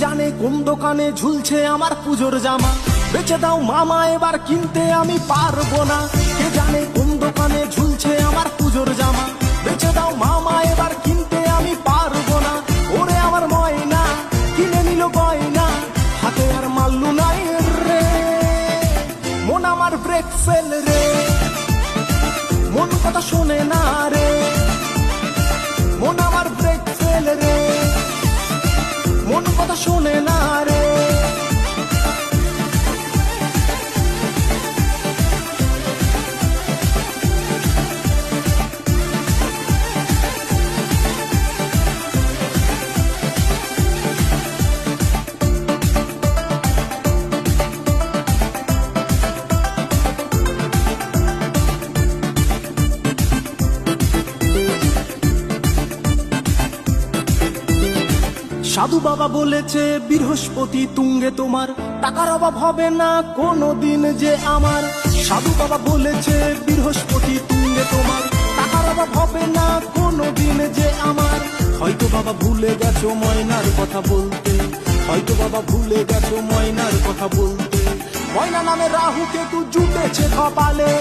জানে কোন দোকানে ঝুলছে আমার পুজোর জামা, বেচে দাও মামা এবার কিনতে আমি পারবো না। কে জানে কোন দোকানে ঝুলছে আমার পুজোর জামা, বেচে দাও মামা এবার কিনতে আমি পারবো না। ওরে আমার ময়না কিনে নিল গয়না, হাতে আর মাল্লু নাই রে, মন আমার ব্রেক ফেল রে, মন কথা শোনে না রে, মন আমার ব্রেক ফেল রে, মন কথা শোনে না রে। সাধু বাবা বলেছে বৃহস্পতি তুঙ্গে তোমার টাকার অভাব হবে না কোনোদিন যে আমার। সাধু বাবা বলেছে বৃহস্পতি তুঙ্গে তোমার টাকার অভাব হবে না কোনোদিন যে আমার। হয়তো বাবা ভুলে গেছো ময়নার কথা বলতে, হয়তো বাবা ভুলে গেছো ময়নার কথা বলতে। ময়না নামে রাহু কেতু জুটেছে কপালে,